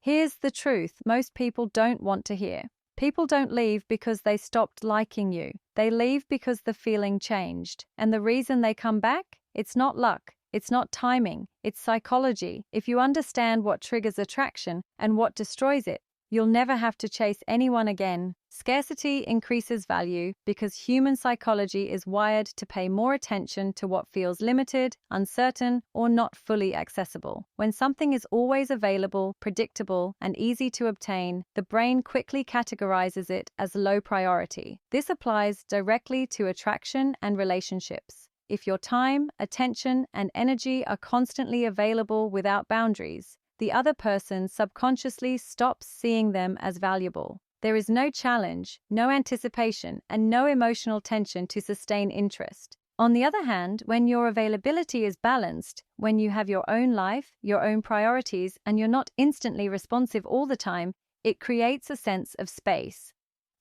Here's the truth most people don't want to hear. People don't leave because they stopped liking you. They leave because the feeling changed. And the reason they come back? It's not luck. It's not timing. It's psychology. If you understand what triggers attraction and what destroys it, you'll never have to chase anyone again. Scarcity increases value because human psychology is wired to pay more attention to what feels limited, uncertain, or not fully accessible. When something is always available, predictable, and easy to obtain, the brain quickly categorizes it as low priority. This applies directly to attraction and relationships. If your time, attention, and energy are constantly available without boundaries, the other person subconsciously stops seeing them as valuable. There is no challenge, no anticipation, and no emotional tension to sustain interest. On the other hand, when your availability is balanced, when you have your own life, your own priorities, and you're not instantly responsive all the time, it creates a sense of space.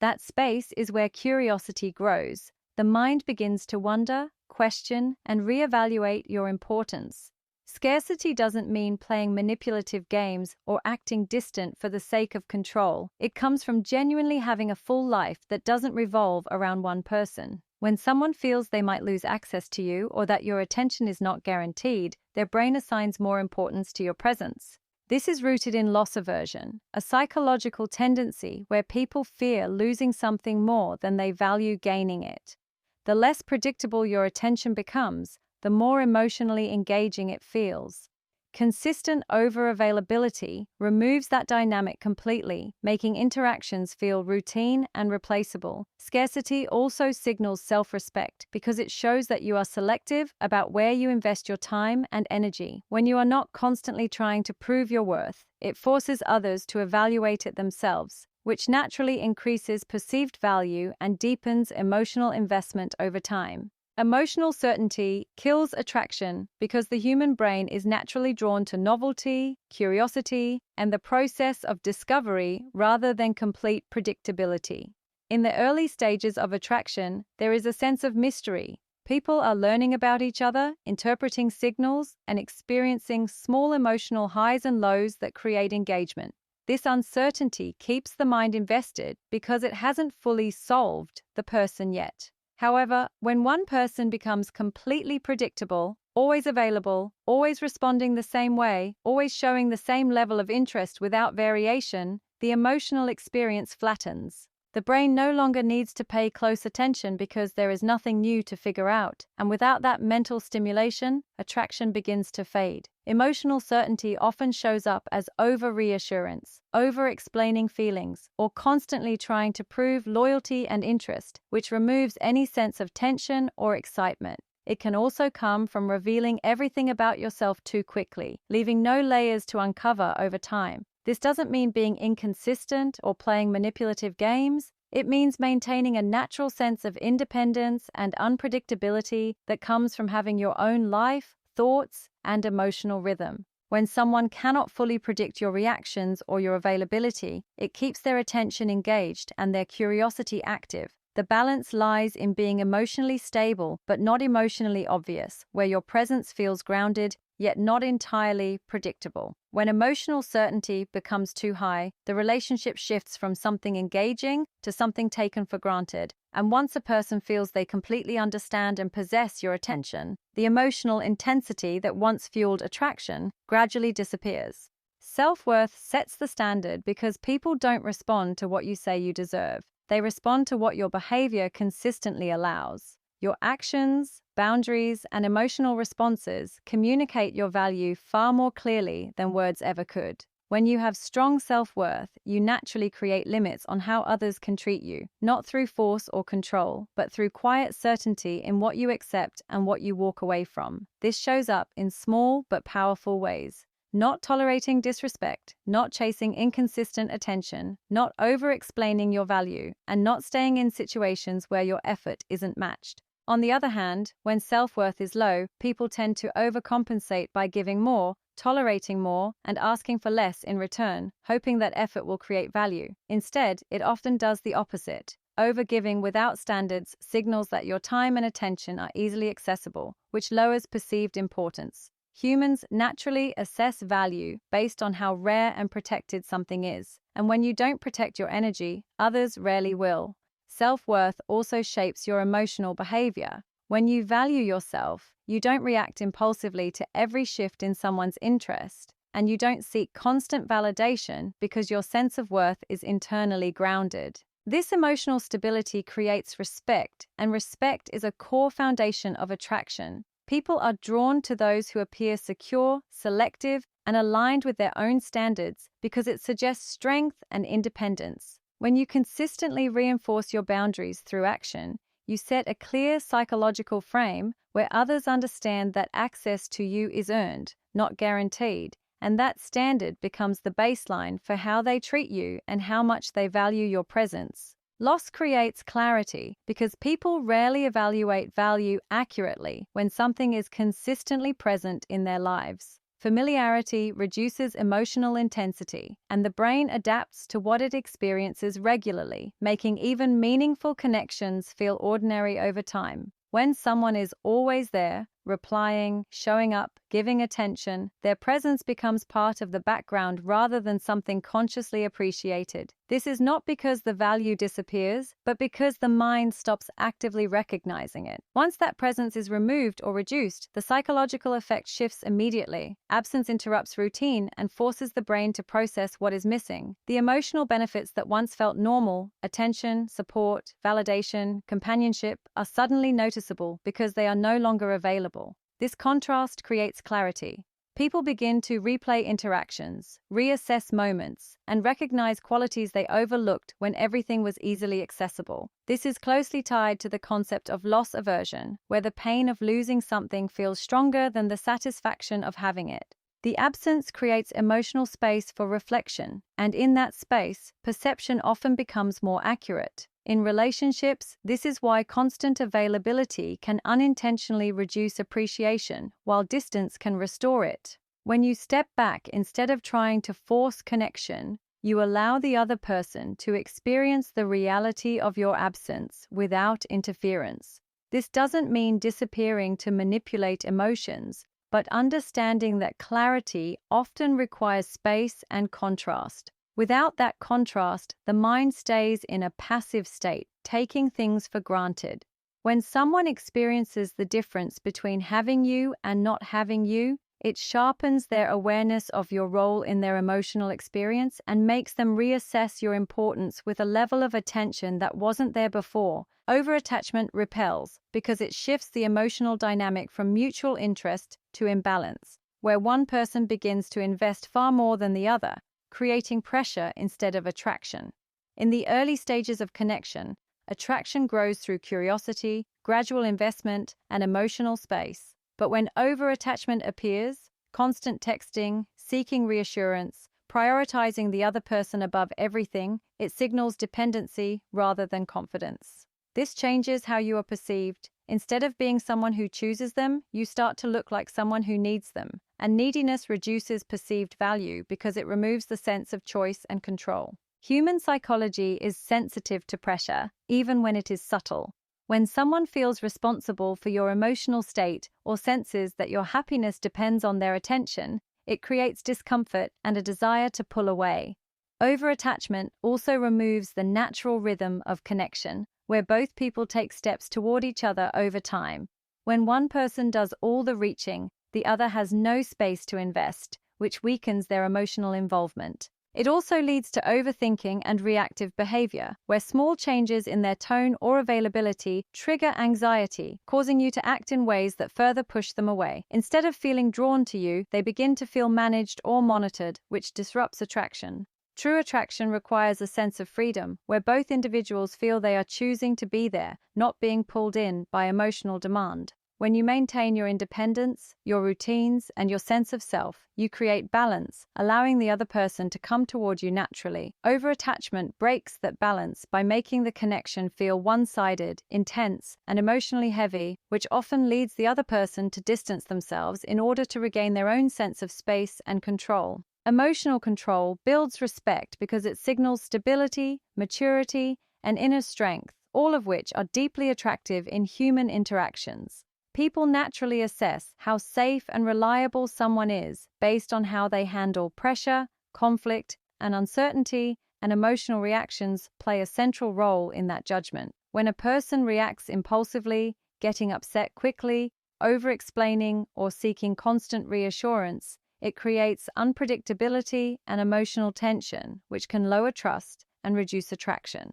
That space is where curiosity grows. The mind begins to wonder, question, and reevaluate your importance. Scarcity doesn't mean playing manipulative games or acting distant for the sake of control. It comes from genuinely having a full life that doesn't revolve around one person. When someone feels they might lose access to you or that your attention is not guaranteed, their brain assigns more importance to your presence. This is rooted in loss aversion, a psychological tendency where people fear losing something more than they value gaining it. The less predictable your attention becomes, the more emotionally engaging it feels. Consistent over-availability removes that dynamic completely, making interactions feel routine and replaceable. Scarcity also signals self-respect because it shows that you are selective about where you invest your time and energy. When you are not constantly trying to prove your worth, it forces others to evaluate it themselves, which naturally increases perceived value and deepens emotional investment over time. Emotional certainty kills attraction because the human brain is naturally drawn to novelty, curiosity, and the process of discovery rather than complete predictability. In the early stages of attraction, there is a sense of mystery. People are learning about each other, interpreting signals, and experiencing small emotional highs and lows that create engagement. This uncertainty keeps the mind invested because it hasn't fully solved the person yet. However, when one person becomes completely predictable, always available, always responding the same way, always showing the same level of interest without variation, the emotional experience flattens. The brain no longer needs to pay close attention because there is nothing new to figure out, and without that mental stimulation, attraction begins to fade. Emotional certainty often shows up as over-reassurance, over-explaining feelings, or constantly trying to prove loyalty and interest, which removes any sense of tension or excitement. It can also come from revealing everything about yourself too quickly, leaving no layers to uncover over time. This doesn't mean being inconsistent or playing manipulative games. It means maintaining a natural sense of independence and unpredictability that comes from having your own life, thoughts, and emotional rhythm. When someone cannot fully predict your reactions or your availability, it keeps their attention engaged and their curiosity active. The balance lies in being emotionally stable but not emotionally obvious, where your presence feels grounded yet not entirely predictable. When emotional certainty becomes too high, the relationship shifts from something engaging to something taken for granted. And once a person feels they completely understand and possess your attention, the emotional intensity that once fueled attraction gradually disappears. Self-worth sets the standard because people don't respond to what you say you deserve. They respond to what your behavior consistently allows. Your actions, boundaries, and emotional responses communicate your value far more clearly than words ever could. When you have strong self-worth, you naturally create limits on how others can treat you, not through force or control, but through quiet certainty in what you accept and what you walk away from. This shows up in small but powerful ways. Not tolerating disrespect, not chasing inconsistent attention, not over-explaining your value, and not staying in situations where your effort isn't matched. On the other hand, when self-worth is low, people tend to overcompensate by giving more, tolerating more, and asking for less in return, hoping that effort will create value. Instead, it often does the opposite. Overgiving without standards signals that your time and attention are easily accessible, which lowers perceived importance. Humans naturally assess value based on how rare and protected something is, and when you don't protect your energy, others rarely will. Self-worth also shapes your emotional behavior. When you value yourself, you don't react impulsively to every shift in someone's interest, and you don't seek constant validation because your sense of worth is internally grounded. This emotional stability creates respect, and respect is a core foundation of attraction. People are drawn to those who appear secure, selective, and aligned with their own standards because it suggests strength and independence. When you consistently reinforce your boundaries through action, you set a clear psychological frame where others understand that access to you is earned, not guaranteed, and that standard becomes the baseline for how they treat you and how much they value your presence. Loss creates clarity because people rarely evaluate value accurately when something is consistently present in their lives. Familiarity reduces emotional intensity, and the brain adapts to what it experiences regularly, making even meaningful connections feel ordinary over time. When someone is always there, replying, showing up, giving attention, their presence becomes part of the background rather than something consciously appreciated. This is not because the value disappears, but because the mind stops actively recognizing it. Once that presence is removed or reduced, the psychological effect shifts immediately. Absence interrupts routine and forces the brain to process what is missing. The emotional benefits that once felt normal, attention, support, validation, companionship, are suddenly noticeable because they are no longer available. This contrast creates clarity. People begin to replay interactions, reassess moments, and recognize qualities they overlooked when everything was easily accessible. This is closely tied to the concept of loss aversion, where the pain of losing something feels stronger than the satisfaction of having it. The absence creates emotional space for reflection, and in that space, perception often becomes more accurate. In relationships, this is why constant availability can unintentionally reduce appreciation, while distance can restore it. When you step back instead of trying to force connection, you allow the other person to experience the reality of your absence without interference. This doesn't mean disappearing to manipulate emotions, but understanding that clarity often requires space and contrast. Without that contrast, the mind stays in a passive state, taking things for granted. When someone experiences the difference between having you and not having you, it sharpens their awareness of your role in their emotional experience and makes them reassess your importance with a level of attention that wasn't there before. Overattachment repels because it shifts the emotional dynamic from mutual interest to imbalance, where one person begins to invest far more than the other, creating pressure instead of attraction. In the early stages of connection, attraction grows through curiosity, gradual investment, and emotional space. But when over-attachment appears, constant texting, seeking reassurance, prioritizing the other person above everything, it signals dependency rather than confidence. This changes how you are perceived. Instead of being someone who chooses them, you start to look like someone who needs them. And neediness reduces perceived value because it removes the sense of choice and control. Human psychology is sensitive to pressure, even when it is subtle. When someone feels responsible for your emotional state or senses that your happiness depends on their attention, it creates discomfort and a desire to pull away. Over-attachment also removes the natural rhythm of connection, where both people take steps toward each other over time. When one person does all the reaching, the other has no space to invest, which weakens their emotional involvement. It also leads to overthinking and reactive behavior, where small changes in their tone or availability trigger anxiety, causing you to act in ways that further push them away. Instead of feeling drawn to you, they begin to feel managed or monitored, which disrupts attraction. True attraction requires a sense of freedom, where both individuals feel they are choosing to be there, not being pulled in by emotional demand. When you maintain your independence, your routines, and your sense of self, you create balance, allowing the other person to come toward you naturally. Over-attachment breaks that balance by making the connection feel one-sided, intense, and emotionally heavy, which often leads the other person to distance themselves in order to regain their own sense of space and control. Emotional control builds respect because it signals stability, maturity, and inner strength, all of which are deeply attractive in human interactions. People naturally assess how safe and reliable someone is based on how they handle pressure, conflict, and uncertainty, and emotional reactions play a central role in that judgment. When a person reacts impulsively, getting upset quickly, over-explaining, or seeking constant reassurance, it creates unpredictability and emotional tension, which can lower trust and reduce attraction.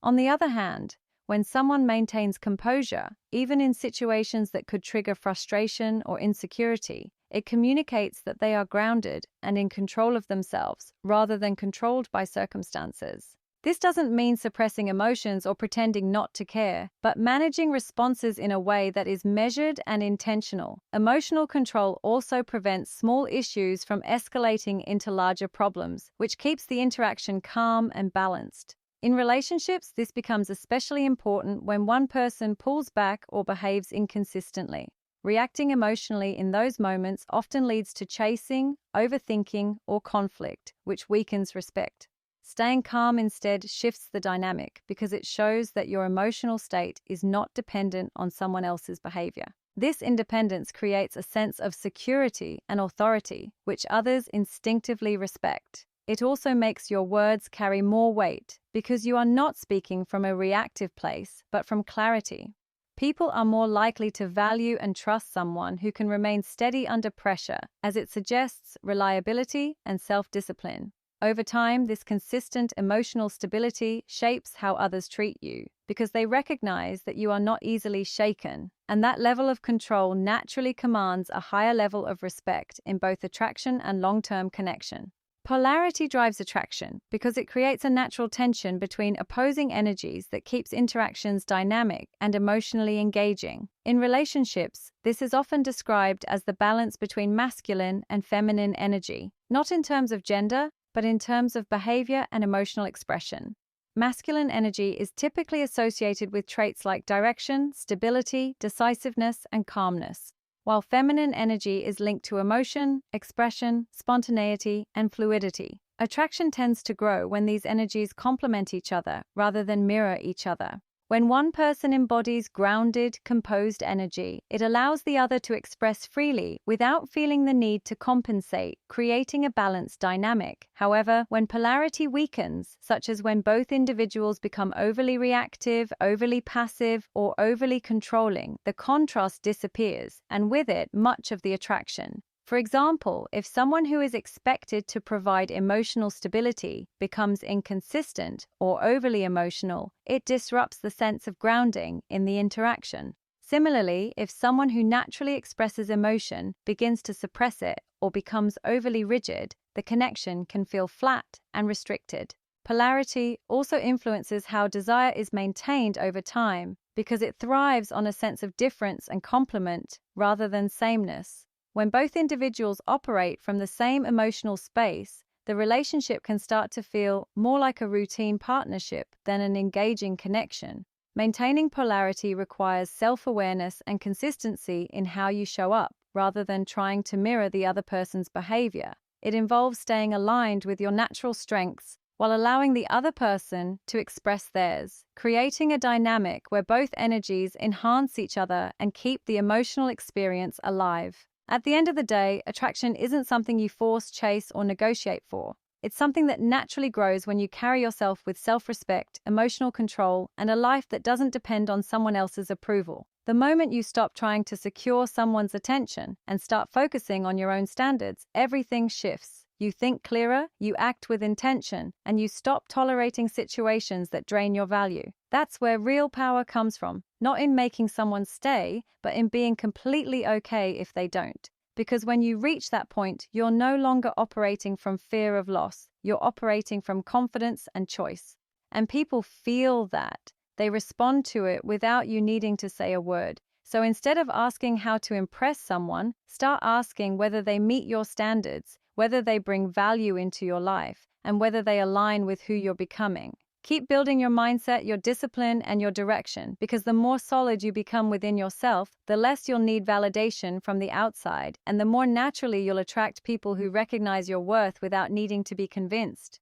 On the other hand, when someone maintains composure, even in situations that could trigger frustration or insecurity, it communicates that they are grounded and in control of themselves rather than controlled by circumstances. This doesn't mean suppressing emotions or pretending not to care, but managing responses in a way that is measured and intentional. Emotional control also prevents small issues from escalating into larger problems, which keeps the interaction calm and balanced. In relationships, this becomes especially important when one person pulls back or behaves inconsistently. Reacting emotionally in those moments often leads to chasing, overthinking, or conflict, which weakens respect. Staying calm instead shifts the dynamic because it shows that your emotional state is not dependent on someone else's behavior. This independence creates a sense of security and authority, which others instinctively respect. It also makes your words carry more weight because you are not speaking from a reactive place, but from clarity. People are more likely to value and trust someone who can remain steady under pressure, as it suggests reliability and self-discipline. Over time, this consistent emotional stability shapes how others treat you because they recognize that you are not easily shaken, and that level of control naturally commands a higher level of respect in both attraction and long-term connection. Polarity drives attraction because it creates a natural tension between opposing energies that keeps interactions dynamic and emotionally engaging. In relationships, this is often described as the balance between masculine and feminine energy, not in terms of gender, but in terms of behavior and emotional expression. Masculine energy is typically associated with traits like direction, stability, decisiveness, and calmness, while feminine energy is linked to emotion, expression, spontaneity, and fluidity. Attraction tends to grow when these energies complement each other rather than mirror each other. When one person embodies grounded, composed energy, it allows the other to express freely without feeling the need to compensate, creating a balanced dynamic. However, when polarity weakens, such as when both individuals become overly reactive, overly passive, or overly controlling, the contrast disappears, and with it, much of the attraction. For example, if someone who is expected to provide emotional stability becomes inconsistent or overly emotional, it disrupts the sense of grounding in the interaction. Similarly, if someone who naturally expresses emotion begins to suppress it or becomes overly rigid, the connection can feel flat and restricted. Polarity also influences how desire is maintained over time because it thrives on a sense of difference and complement rather than sameness. When both individuals operate from the same emotional space, the relationship can start to feel more like a routine partnership than an engaging connection. Maintaining polarity requires self-awareness and consistency in how you show up, rather than trying to mirror the other person's behavior. It involves staying aligned with your natural strengths while allowing the other person to express theirs, creating a dynamic where both energies enhance each other and keep the emotional experience alive. At the end of the day, attraction isn't something you force, chase, or negotiate for. It's something that naturally grows when you carry yourself with self-respect, emotional control, and a life that doesn't depend on someone else's approval. The moment you stop trying to secure someone's attention and start focusing on your own standards, everything shifts. You think clearer, you act with intention, and you stop tolerating situations that drain your value. That's where real power comes from, not in making someone stay, but in being completely okay if they don't. Because when you reach that point, you're no longer operating from fear of loss. You're operating from confidence and choice. And people feel that. They respond to it without you needing to say a word. So instead of asking how to impress someone, start asking whether they meet your standards, whether they bring value into your life, and whether they align with who you're becoming. Keep building your mindset, your discipline, and your direction, because the more solid you become within yourself, the less you'll need validation from the outside, and the more naturally you'll attract people who recognize your worth without needing to be convinced.